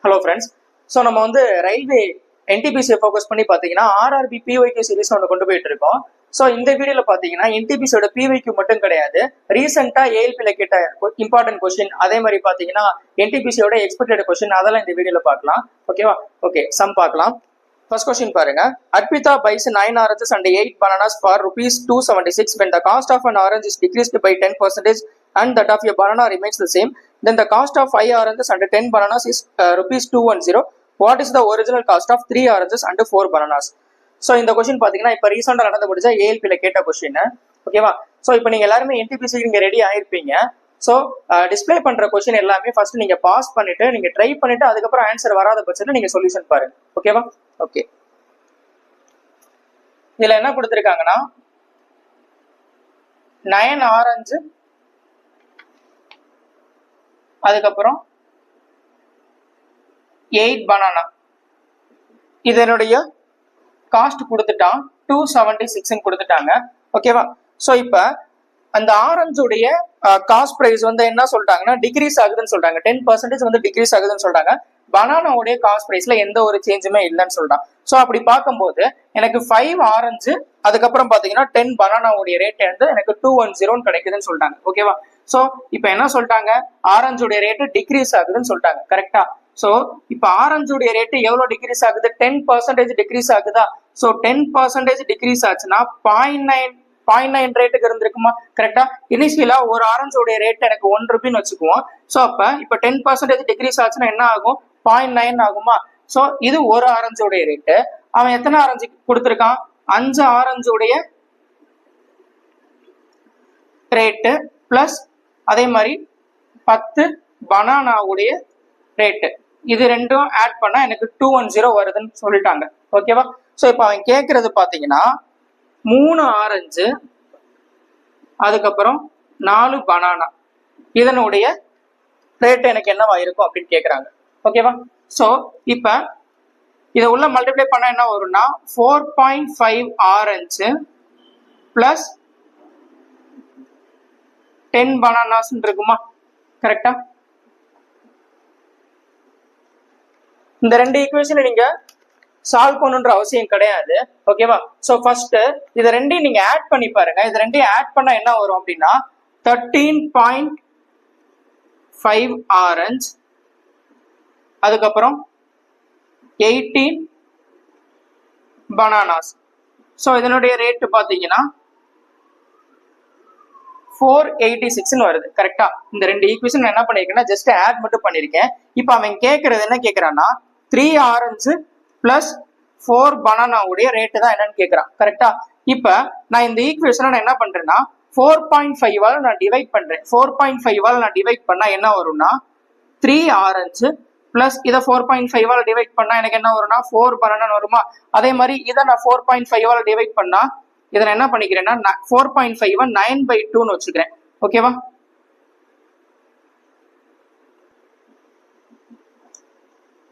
Hello friends. So நம்ம வந்து railway என்டிபிசியை focus பண்ணி பார்த்தீங்கன்னா ஆர்ஆர்பி பிஒய்க்யூ சீரிஸ் ஒன்று கொண்டு போயிட்டு இருக்கோம். ஸோ இந்த வீடியோவில் பார்த்தீங்கன்னா என்டிபிசியோட பிஒய்க்யூ மட்டும் கிடையாது, ரீசெண்டாக ஏஎல்பியில் கேட்ட இம்பார்ட்டன்ட் கொஸ்டின், அதே மாதிரி பார்த்தீங்கன்னா என்டிபிசியோட எக்ஸ்பெக்டட் கொஸ்டின், அதெல்லாம் இந்த வீடியோவில் பார்க்கலாம். ஓகேவா? ஓகே, சம் பார்க்கலாம். First question பாருங்க. Arpita buys 9 oranges and 8 bananas for rupees 276 when the cost of an orange is decreased by 10% and that of a banana remains the same. Then the cost of 5 oranges and 10 bananas is rupees 210. What is the original cost of 3 oranges and 4 bananas? So இந்த question பார்த்தீங்கன்னா இப்போ ரீசெண்டாக நடந்து முடிச்சா ஏஎல்பியில் கேட்ட question. ஓகேவா? So இப்போ நீங்கள் எல்லாருமே என்டிபிசிக்கு நீங்கள் ரெடி ஆயிருப்பீங்க. ஸோ டிஸ்பிளே பண்ணுற கொஸ்டின் எல்லாமே ஃபர்ஸ்ட் நீங்கள் பாஸ் பண்ணிட்டு நீங்கள் ட்ரை பண்ணிட்டு அதுக்கப்புறம் ஆன்சர் வராத பட்சத்தில் நீங்கள் சொல்யூஷன் பாருங்க. ஓகேவா? ஓகே, இதுல என்ன கொடுத்துருக்காங்கன்னா 9 ஆரஞ்சு, அதுக்கப்புறம் 8 பனானா, இதனுடைய காஸ்ட் கொடுத்துட்டான் 276 கொடுத்துட்டாங்க. ஓகேவா? ஸோ இப்போ அந்த ஆரஞ்சுடைய காஸ்ட் பிரைஸ் வந்து என்ன சொல்லிட்டாங்கன்னா டிக்ரீஸ் ஆகுதுன்னு சொல்றாங்க, 10% வந்து டிக்ரீஸ் ஆகுதுன்னு சொல்றாங்க. பனானாவுடைய காஸ்ட் பிரைஸ்ல எந்த ஒரு சேஞ்சுமே இல்லைன்னு சொல்றான். ஸோ அப்படி பார்க்கும்போது எனக்கு 5 ஆரஞ்சு, அதுக்கப்புறம் பாத்தீங்கன்னா 10 பனானாவுடைய ரேட் வந்து எனக்கு 210 கிடைக்குதுன்னு சொல்லிட்டாங்க. ஓகேவா? ஸோ இப்போ என்ன சொல்லிட்டாங்க, ஆரஞ்சுடைய ரேட்டு டிக்ரீஸ் ஆகுதுன்னு சொல்லிட்டாங்க. கரெக்டா? ஸோ இப்போ ஆரஞ்சுடைய ரேட்டு எவ்வளவு டிக்ரீஸ் ஆகுது? 10% டிக்ரீஸ் ஆகுதா? ஸோ 10% டிக்ரீஸ் ஆச்சுன்னா 0.9 ரேட்டுக்கு இருந்திருக்குமா? கரெக்டா? இனிஷியலா ஒரு ஆரஞ்சோடைய ரேட் எனக்கு 1 ரூபின்னு வச்சுக்குவோம். ஸோ அப்ப இப்ப 10% டிக்ரீஸ் ஆச்சுன்னா என்ன ஆகும்? 0.9 ஆகுமா? ஸோ இது ஒரு ஆரஞ்சோடைய ரேட்டு. அவன் எத்தனை ஆரஞ்சு கொடுத்துருக்கான்? 5 ஆரஞ்சோடைய ரேட்டு பிளஸ் அதே மாதிரி 10 பனானாவுடைய ரேட்டு, இது ரெண்டும் ஆட் பண்ணா எனக்கு 210 வருதுன்னு சொல்லிட்டாங்க. ஓகேவா? ஸோ இப்போ அவன் கேட்கறது பாத்தீங்கன்னா 3 ஆரஞ்சு, அதுக்கப்புறம் 4 பனானா, இதனுடைய ரேட் எனக்கு என்னவா இருக்கும் அப்படின்னு கேட்குறாங்க. ஓகேவா? ஸோ இப்போ இதை உள்ள மல்டிப்ளை பண்ணா என்ன வரும்னா 4.5 ஆரஞ்சு பிளஸ் 10 பனானாஸ் இருக்குமா? கரெக்டா? இந்த ரெண்டு ஈக்குவேஷனை நீங்க சால்வ் பண்ணுன்ற அவசியம் கிடையாது. ஓகேவா? ஸோ ஃபர்ஸ்ட் இதை ரெண்டையும் நீங்க ஆட் பண்ணி பாருங்க. இது ரெண்டையும் ஆட் பண்ணா என்ன வரும் அப்படின்னா 13.5 ஆரஞ்சு, அதுக்கப்புறம் 18 பனானாஸ். ஸோ இதனுடைய ரேட்டு பார்த்தீங்கன்னா 486 வருது. கரெக்டா? இந்த ரெண்டு ஈக்குவேஷன் என்ன பண்ணிருக்கேன்னா ஜஸ்ட் ஆட் மட்டும் பண்ணிருக்கேன். இப்போ அவன் கேட்கறது என்ன கேட்கறான்னா 3 ஆரஞ்சு பிளஸ் 4 பனானாவுடைய ரேட்டு தான் என்னன்னு கேட்கறான். கரெக்டா? இப்ப நான் இந்த ஈக்குவேஷனை நான் என்ன பண்றேன்னா 4.5 நான் டிவைட் பண்றேன். 4.5 நான் டிவைட் பண்ணா என்ன வரும்னா 3 ஆரஞ்சு பிளஸ் இதை 4.5 டிவைட் பண்ணா எனக்கு என்ன வரும்னா 4 பனானா வருமா? அதே மாதிரி இதை நான் 4.5 டிவைட் பண்ணா இதை நான் என்ன பண்ணிக்கிறேன்னா 4.5 9/2 வச்சுக்கிறேன். ஓகேவா?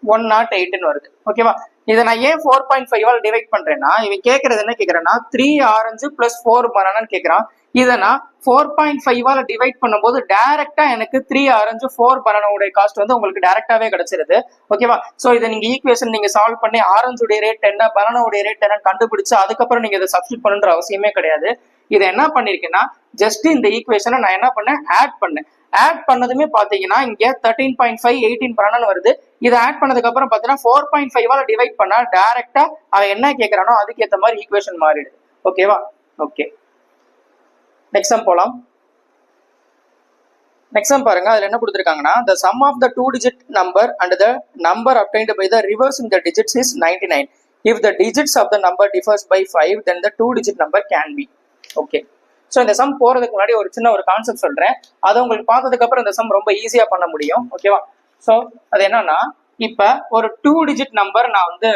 ஒன் 108 வருது. ஓகேவா? இதை நான் ஏன் 4.5 டிவைட் பண்றேன்னா இவன் கேட்கறது என்ன கேட்கறேன்னா 3 ஆரஞ்சு பிளஸ் 4 பனானான்னு கேட்கறான். இதை நான் 4.5 டிவைட் பண்ணும்போது டைரக்டா எனக்கு 3 ஆரஞ்சு 4 பனானாவுடைய காஸ்ட் வந்து உங்களுக்கு டைரக்டாவே கிடைச்சிருது. ஓகேவா? சோ இதை நீங்க ஈக்குவேஷன் நீங்க சால்வ் பண்ணி ஆரஞ்சுடைய ரேட் என்ன, பனானாவுடைய ரேட் என்ன கண்டுபிடிச்சு அதுக்கப்புறம் நீங்க இதை சப்ஸ்டிட் பண்ணுன்ற அவசியமே கிடையாது. இதை என்ன பண்ணிருக்கேன்னா ஜஸ்ட் இந்த ஈக்குவேஷனை நான் என்ன பண்ணேன், ஆட் பண்ணேன். ஆட் பண்ணதுமே பாத்தீங்கன்னா இங்க 13.5 18 பனானா வருது. இதை ஆட் பண்ணதுக்கு அப்புறம் பாத்தீங்கன்னா 4.5 டிவைட் பண்ணா டைரக்டா அவன் என்ன கேட்கறானோ அதுக்கு ஏற்ற மாதிரி ஈக்குவேஷன் மாறிடுது. ஓகேவா? ஓகே, நெக்ஸ்ட் சம் போலாம். நெக்ஸ்ட் சம் பாருங்க. அதுல என்ன கொடுத்திருக்காங்கன்னா the sum of the 2-digit number and the number obtained by the reversing the digits is 99. If the digits of the number differs by 5 then the 2-digit number can be. Okay, so இந்த some போறதுக்கு முன்னாடி ஒரு சின்ன ஒரு concept சொல்றேன். அதை உங்களுக்கு பார்த்ததுக்கு அப்புறம் இந்த சம் ரொம்ப ஈஸியா பண்ண முடியும். ஓகேவா? ஸோ அது என்னன்னா இப்ப ஒரு 2-digit நம்பர் நான் வந்து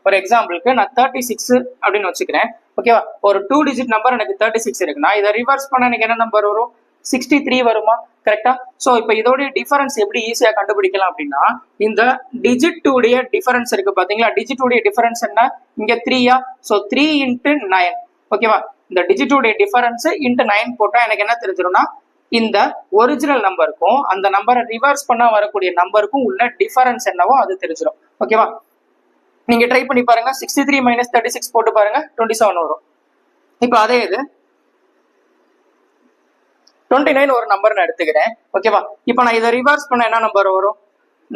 ஒரு எக்ஸாம்பிளுக்கு நான் 36 அப்படின்னு வச்சுக்கிறேன். ஓகேவா? ஒரு 2-digit நம்பர் எனக்கு 36 இருக்குன்னா இதை ரிவர்ஸ் பண்ண எனக்கு என்ன நம்பர் வரும்? 63 வருமா? கரெக்டா? ஸோ இப்போ இதோடைய டிஃபரன்ஸ் எப்படி ஈஸியா கண்டுபிடிக்கலாம் அப்படின்னா இந்த டிஜிட் உடைய டிஃபரன்ஸ் இருக்கு பாத்தீங்களா? டிஜிட் உடைய டிஃபரன்ஸ் என்ன? இங்க 3யா? ஸோ 3 × 9. ஓகேவா? இந்த டிஜிட் உடைய டிஃபரன்ஸ் × 9 போட்டா எனக்கு என்ன தெரிஞ்சிடும்னா இந்த ஒரிஜினல் நம்பருக்கும் அந்த நம்பரை ரிவர்ஸ் பண்ணா வரக்கூடிய நம்பருக்கும் உள்ள டிஃபரன்ஸ் என்னவோ அது தெரிஞ்சிடும். ஓகேவா? நீங்க ட்ரை பண்ணி பாருங்க. 63 - 36 போட்டு பாருங்க, 27 வரும். இப்போ அதே இது 29 ஒரு நம்பர் நான் எடுத்துக்கிறேன். ஓகேவா? இப்போ நான் இதை ரிவர்ஸ் பண்ண என்ன நம்பர் வரும்?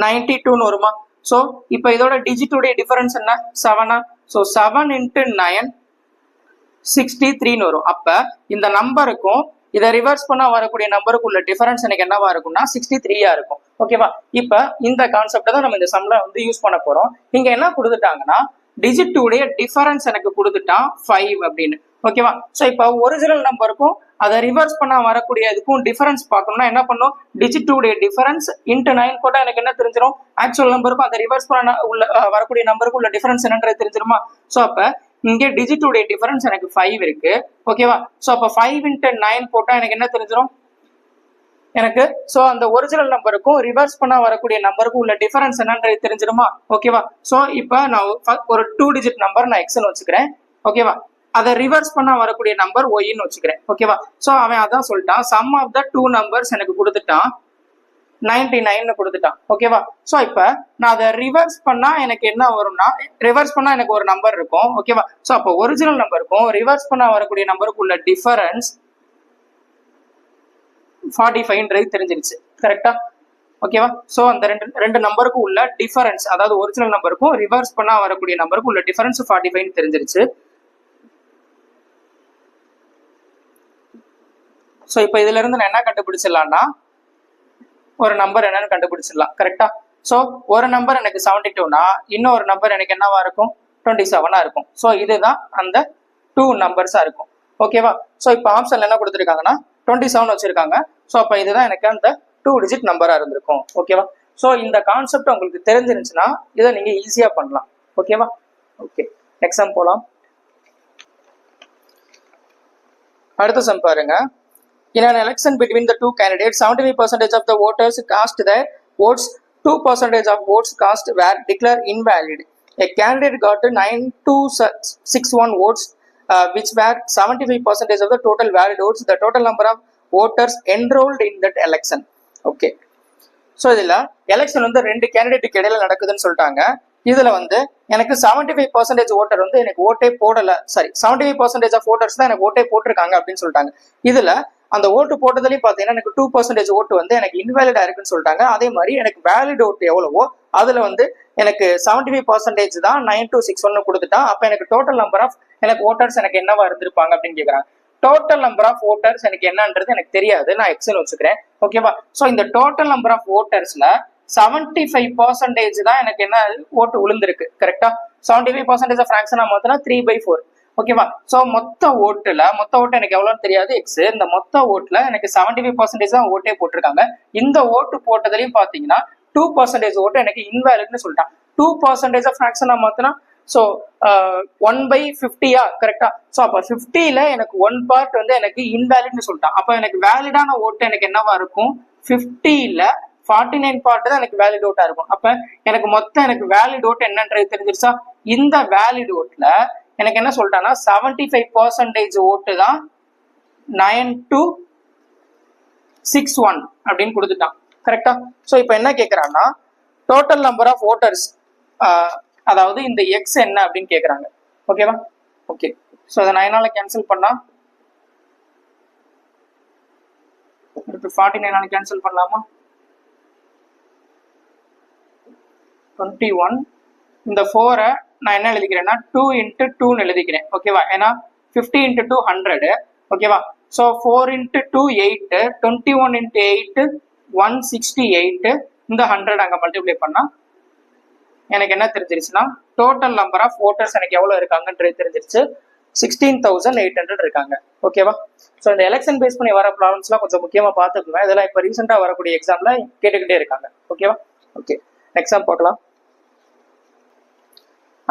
92 வருமா? ஸோ இப்போ இதோட டிஜிட்டுடைய டிஃபரன்ஸ் என்ன? 7. ஸோ 7 × 9 63 வரும். அப்ப இந்த நம்பருக்கும் இதை ரிவர்ஸ் பண்ணா வரக்கூடிய நம்பருக்கு உள்ள டிஃபரன்ஸ் எனக்கு என்னவா இருக்கும்னா 63 இருக்கும். ஓகேவா? இப்ப இந்த கான்செப்ட் தான் நம்ம இந்த சம்ல வந்து யூஸ் பண்ண போறோம். இங்க என்ன கொடுத்துட்டாங்கன்னா டிஜிட் உடைய டிஃபரன்ஸ் எனக்கு கொடுத்துட்டான் 5 அப்படின்னு. ஓகேவா? ஸோ இப்போ ஒரிஜினல் நம்பருக்கும் அதை ரிவர்ஸ் பண்ணா வரக்கூடிய இதுக்கும் டிஃபரன்ஸ் பார்க்கணும்னா என்ன பண்ணும்? டிஜிட் உடைய டிஃபரன்ஸ் × 9 போட்டா எனக்கு என்ன தெரிஞ்சிடும்? ஆக்சுவல் நம்பருக்கும் அதை ரிவர்ஸ் பண்ண உள்ள வரக்கூடிய நம்பருக்கும் உள்ள டிஃபரன்ஸ் என்னன்றது தெரிஞ்சிருமா? ஸோ அப்ப இங்கே டிஜிட் உடைய டிஃபரன்ஸ் எனக்கு 5 இருக்கு. ஓகேவா? ஸோ அப்போ 5 × 9 போட்டா எனக்கு என்ன தெரிஞ்சிடும்? எனக்கு ஸோ அந்த ஒரிஜினல் நம்பருக்கும் ரிவர்ஸ் பண்ணா வரக்கூடிய நம்பருக்கும் உள்ள டிஃபரன்ஸ் என்னன்றது தெரிஞ்சிருமா? ஓகேவா? ஸோ இப்போ நான் ஒரு 2 டிஜிட் நம்பர் நான் எக்ஸ்ன்னு வச்சுக்கிறேன். ஓகேவா? அதை ரிவர்ஸ் பண்ணா வரக்கூடிய நம்பர் ஒய்ன்னு வச்சுக்கிறேன். ஓகேவா? ஸோ அவன் அதான் சொல்லிட்டான், சம் ஆஃப் த 2 நம்பர்ஸ் எனக்கு கொடுத்துட்டான் 99 கொடுத்துட்டான். ஓகேவா? ஸோ இப்போ நான் அதை ரிவர்ஸ் பண்ணா எனக்கு என்ன வரும்னா, ரிவர்ஸ் பண்ணா எனக்கு ஒரு நம்பர் இருக்கும். ஓகேவா? ஸோ அப்போ ஒரிஜினல் நம்பருக்கும் ரிவர்ஸ் பண்ணா வரக்கூடிய நம்பருக்கு உள்ள டிஃபரன்ஸ் 45 தெரிஞ்சிருச்சு. கரெக்டா? ஓகேவா? ஸோ அந்த ரெண்டு நம்பருக்கும் உள்ள டிஃபரன்ஸ், அதாவது ஒரிஜினல் நம்பருக்கும் ரிவர்ஸ் பண்ணா வரக்கூடிய நம்பருக்கு உள்ள டிஃபரன்ஸ் 45 தெரிஞ்சிருச்சு. ஸோ இப்போ இதுல இருந்து நான் என்ன கண்டுபிடிச்சிடலாம்னா ஒரு நம்பர் என்னன்னு கண்டுபிடிச்சிடலாம். கரெக்டா? ஸோ ஒரு நம்பர் எனக்கு 72னா இன்னொரு நம்பர் எனக்கு என்னவா இருக்கும்? 27 இருக்கும். ஸோ இதுதான் அந்த 2 நம்பர்ஸா இருக்கும். ஓகேவா? ஸோ இப்போ ஆப்ஷன்ல என்ன கொடுத்துருக்காங்கன்னா 27 வச்சிருக்காங்க. ஸோ அப்போ இதுதான் எனக்கு அந்த 2 டிஜிட் நம்பரா இருந்திருக்கும். ஓகேவா? ஸோ இந்த கான்செப்ட் உங்களுக்கு தெரிஞ்சிருந்துச்சுன்னா இதை நீங்க ஈஸியா பண்ணலாம். ஓகேவா? ஓகே, நெக்ஸ்ட் சம் போலாம். அடுத்த சம் பாருங்க. In an election between the two candidates, 75% of the voters cast their votes, 2% of votes cast were declared invalid. A candidate got 9261 votes, which were 75% of the total valid votes. The total number of voters enrolled in that election. Okay. So இதில் election வந்து 2 கேண்டிடேட்டுக்கு இடையில நடக்குதுன்னு சொல்லிட்டாங்க. இதுல வந்து எனக்கு 75% voter வந்து எனக்கு ஓட்டே போடல, சாரி 75% ஆஃப் ஓட்டர்ஸ் தான் எனக்கு ஓட்டே போட்டிருக்காங்க அப்படின்னு சொல்லிட்டாங்க. இதுல அந்த ஓட்டு போட்டதுலயும் பாத்தீங்கன்னா எனக்கு 2% ஓட்டு வந்து எனக்கு இன்வேலிடா இருக்குன்னு சொல்லிட்டாங்க. அதே மாதிரி எனக்கு வேலிட் ஓட்டு எவ்வளவோ அதுல வந்து எனக்கு 75% தான் 9261 கொடுத்துட்டா. அப்ப எனக்கு டோட்டல் நம்பர் ஆஃப் எனக்கு ஓட்டர்ஸ் எனக்கு என்னவா இருந்திருப்பாங்க அப்படின்னு கேக்குறாங்க. டோட்டல் நம்பர் ஆஃப் ஓட்டர்ஸ் எனக்கு என்னன்றது எனக்கு தெரியாது, நான் எக்ஸ்னு வச்சுக்கிறேன். ஓகேவா? ஸோ இந்த டோட்டல் நம்பர் ஆஃப் ஓட்டர்ஸ்ல 75% தான் எனக்கு என்ன ஓட்டு விழுந்திருக்கு. கரெக்டா? 75% ஃபிராக்ஷனா மாத்தினா 3/4. ஓகேவா? ஸோ மொத்த ஓட்டு எனக்கு எவ்வளோன்னு தெரியாது, எக்ஸ். இந்த மொத்த ஓட்டுல எனக்கு 75% தான் ஓட்டே போட்டிருக்காங்க. இந்த ஓட்டு போட்டதுலயும் பாத்தீங்கன்னா 2% ஓட்டு எனக்கு இன்வேலிட்னு சொல்லிட்டான். 2% ஃபிராக்ஷனா மாத்தினா ஸோ 1/50 கரெக்டா? ஸோ அப்போ 50ல எனக்கு 1 பார்ட் வந்து எனக்கு இன்வேலிட்னு சொல்லிட்டான். அப்போ எனக்கு வேலிடான ஓட்டு எனக்கு என்னவா இருக்கும்? 50ல 49 பார்ட் தான் எனக்கு வேலிட் ஓட்டா இருக்கும். அப்ப எனக்கு மொத்தம் எனக்கு வேலிட் ஓட்டு என்னன்றது தெரிஞ்சிருச்சா? இந்த வேலிட் ஓட்டுல எனக்கு என்ன சொல்லிட்டான்னா 75% ஓட்டு தான் 9261 அப்படின்னு கொடுத்துட்டான். கரெக்டா? ஸோ இப்போ என்ன கேட்கறான்னா டோட்டல் நம்பர் ஆஃப் ஓட்டர்ஸ், அதாவது இந்த எக்ஸ் என்ன அப்படின்னு கேட்கறாங்க. ஓகேவா? ஓகே. ஸோ அதை 9ஆல கேன்சல் பண்ணா 49ஆல கேன்சல் பண்ணலாமா? 21. இந்த 4 நான் என்ன எழுதிக்கிறேன்னா 2 × 2 எழுதிக்கிறேன். ஓகேவா? ஏன்னா 50 × 2 100. ஓகேவா? ஸோ 4 × 2 8, 21 × 8 168. இந்த 100 அங்கே மல்டிப்ளை பண்ணா எனக்கு என்ன தெரிஞ்சிருச்சுன்னா டோட்டல் நம்பர் ஆஃப் ஓட்டர்ஸ் எனக்கு எவ்வளோ இருக்காங்கன்றது தெரிஞ்சிருச்சு. 16,800 இருக்காங்க. ஓகேவா? ஸோ இந்த எலெக்ஷன் பேஸ் பண்ணி வர ப்ராப்ளம்ஸ்லாம் கொஞ்சம் முக்கியமாக பார்த்துக்குவேன். இதெல்லாம் இப்போ ரீசெண்டாக வரக்கூடிய எக்ஸாம்ல கேட்டுக்கிட்டே இருக்காங்க. ஓகேவா? ஓகே, எக்ஸாம் பார்க்கலாம்.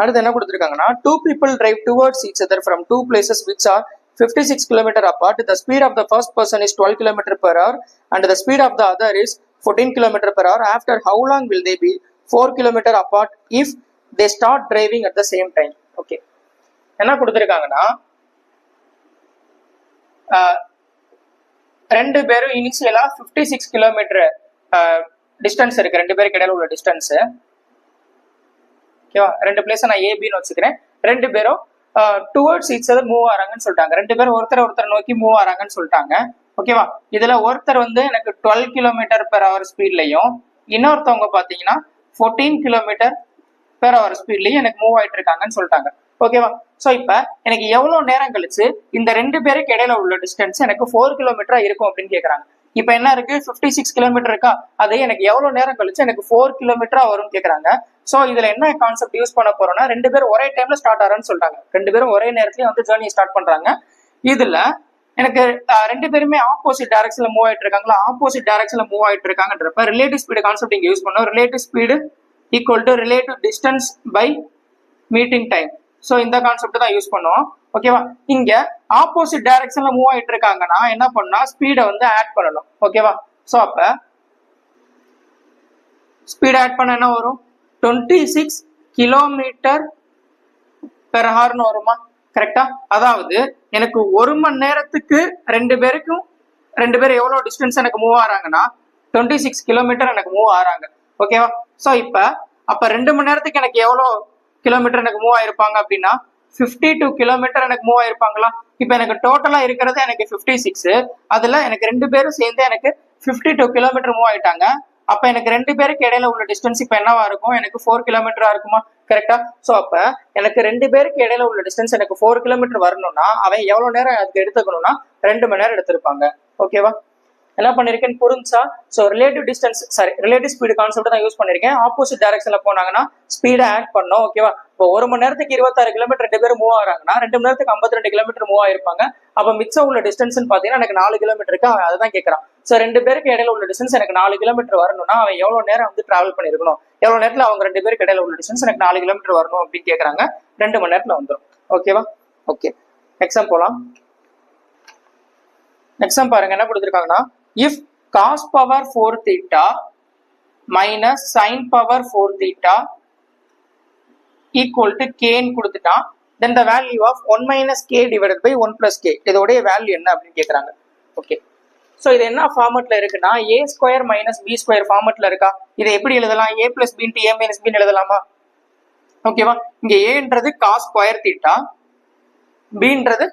அடுத்து என்ன கொடுத்துருக்காங்கன்னா 2 people drive towards each other from 2 places which are 56 km apart. The speed of the first person is 12 km per hour and the speed of the other is 14 km per hour. After how long will they be 4 km apart if they start driving at the same time? Okay, என்ன கொடுத்துருக்காங்கன்னா ரெண்டு பேரும் இனிஷியலா 56 kilometre distance இருக்கு, ரெண்டு பேருக்கு இடையில உள்ள டிஸ்டன்ஸ். ஓகேவா, ரெண்டு பிளேஸ் நான் ஏபின்னு வச்சுக்கிறேன். ரெண்டு பேரும் டுவர்ட்ஸ் ஈச் அதர் மூவ் ஆறாங்கன்னு சொல்லிட்டாங்க. ரெண்டு பேரும் ஒருத்தர் நோக்கி மூவ் ஆறாங்கன்னு சொல்லிட்டாங்க. ஓகேவா, இதுல ஒருத்தர் வந்து எனக்கு 12 கிலோமீட்டர் பெர் ஹவர் ஸ்பீட்லையும் இன்னொருத்தவங்க பாத்தீங்கன்னா 14 கிலோமீட்டர் பெர் ஹவர் ஸ்பீட்லயும் எனக்கு மூவ் ஆயிட்டு இருக்காங்கன்னு சொல்லிட்டாங்க. ஓகேவா, சோ இப்ப எனக்கு எவ்வளவு நேரம் கழிச்சு இந்த ரெண்டு பேருக்கு இடையில உள்ள டிஸ்டன்ஸ் எனக்கு 4 கிலோமீட்டரா இருக்கும் அப்படின்னு கேக்குறாங்க. இப்ப என்ன இருக்கு, 56 கிலோமீட்டர் இருக்கா, அது எனக்கு எவ்வளவு நேரம் கழிச்சு எனக்கு 4 கிலோமீட்டரா வரும்னு கேக்குறாங்க. சோ இதுல என்ன கான்செப்ட் யூஸ் பண்ண போறோம்னா, ரெண்டு பேரும் ஒரே டைம்ல ஸ்டார்ட் ஆறான்னு சொல்றாங்க. ரெண்டு பேரும் ஒரே நேரத்துல வந்து ஜேர்னி ஸ்டார்ட் பண்றாங்க. இதுல எனக்கு ரெண்டு பேருமே ஆப்போசிட் டைரக்ஷன்ல மூவ் ஆயிட்டு இருக்காங்களா, ஆப்போசிட் டைரக்ஷன்ல மூவ் ஆயிட்டு இருக்காங்கன்றப்ப ரிலேட்டிவ் ஸ்பீடு கான்செப்ட் இங்க யூஸ் பண்ணோம். Relative speed equal to relative distance by meeting time. So இந்த கான்செப்ட் தான் யூஸ் பண்ணுவோம். ஓகேவா, இங்க ஆப்போசிட் டைரக்ஷன்ல மூவ் ஆயிட்டு இருக்காங்கன்னா என்ன பண்ணா, ஸ்பீடை வந்து ஆட் பண்ணணும். ஓகேவா, சோ அப்ப ஸ்பீட் ஆட் பண்ண என்ன வரும், 26 கிலோமீட்டர் பெர் ஹவர்னு வருமா, கரெக்டா? அதாவது எனக்கு ஒரு மணி நேரத்துக்கு ரெண்டு பேரும் எவ்வளவு டிஸ்டன்ஸ் எனக்கு மூவ் ஆறாங்கன்னா 26 கிலோமீட்டர் எனக்கு மூவ் ஆறாங்க. ஓகேவா, சோ அப்ப 2 மணி நேரத்துக்கு எனக்கு எவ்வளவு கிலோமீட்டர் எனக்கு மூவ் ஆயிருப்பாங்க அப்படின்னா 52 கிலோமீட்டர் எனக்கு மூவ் ஆயிருப்பாங்களா. இப்ப எனக்கு டோட்டலா இருக்கிறது எனக்கு 56, அதுல எனக்கு ரெண்டு பேரும் சேர்ந்து எனக்கு 52 கிலோமீட்டர் மூவ் ஆயிட்டாங்க. அப்ப எனக்கு ரெண்டு பேருக்கு இடையில உள்ள டிஸ்டன்ஸ் இப்ப என்னவா இருக்கும், எனக்கு 4 கிலோமீட்டரா இருக்குமா, கரெக்டா? சோ அப்ப எனக்கு ரெண்டு பேருக்கு இடையில உள்ள டிஸ்டன்ஸ் எனக்கு 4 கிலோமீட்டர் வரணும்னா அவன் எவ்வளவு நேரம் அதுக்கு எடுத்துக்கணும்னா 2 மணி நேரம் எடுத்திருப்பாங்க. ஓகேவா, என்ன பண்ணிருக்கேன்னு புரிஞ்சா? சோ ரிலேட்டிவ் ஸ்பீடு கான்செப்ட் தான் யூஸ் பண்ணிருக்கேன். ஆப்போசிட் டைரக்ஷன்ல போனாங்கன்னா ஸ்பீடை ஆட் பண்ணோம். ஓகேவா, இப்போ ஒரு மணி நேரத்துக்கு 26 கிலோமீட்டர் ரெண்டு பேரும் மூவ் ஆகிறாங்கன்னா 2 மணி நேரத்துக்கு 52 கிலோமீட்டர் மூவ் ஆயிருப்பாங்க. அப்ப மிச்சம் உள்ள டிஸ்டன்ஸ் பாத்தீங்கன்னா எனக்கு 4 கிலோமீட்டருக்கு அவன் அதுதான் கேட்கறான். சோ ரெண்டு பேருக்கு இடையில உள்ள டிஸ்டன்ஸ் எனக்கு 4 கிலோமீட்டர் வரணும்னா அவன் எவ்வளவு நேரம் வந்து டிராவல் பண்ணிருக்கணும், எவ்வளவு நேரத்துல அவங்க ரெண்டு பேருக்கு இடையில உள்ள டிஸ்டன்ஸ் எனக்கு 4 கிலோமீட்டர் வரணும் அப்படின்னு கேட்கறாங்க. 2 மணி நேரத்துல வந்துடும். ஓகேவா, ஓகே எக்ஸாம் போலாம். எக்ஸாம் பாருங்க என்ன கொடுத்துருக்காங்கன்னா, if cos power 4 theta minus sin power 4 theta equal to k ன்னு கொடுத்துட்டான், then the value of 1 minus k divided by 1 plus k இதோடைய வேல்யூ என்ன அப்படின்னு கேட்கறாங்க. ஓகே, ஸோ இது என்ன ஃபார்மெட்ல இருக்குன்னா a square minus b square ஃபார்மெட்ல இருக்கா. இதை எப்படி எழுதலாம், a plus b into a minus b எழுதலாமா. ஓகேவா, இங்க ஏன்றது காஸ் ஸ்கொயர் தீட்டா, பின்றது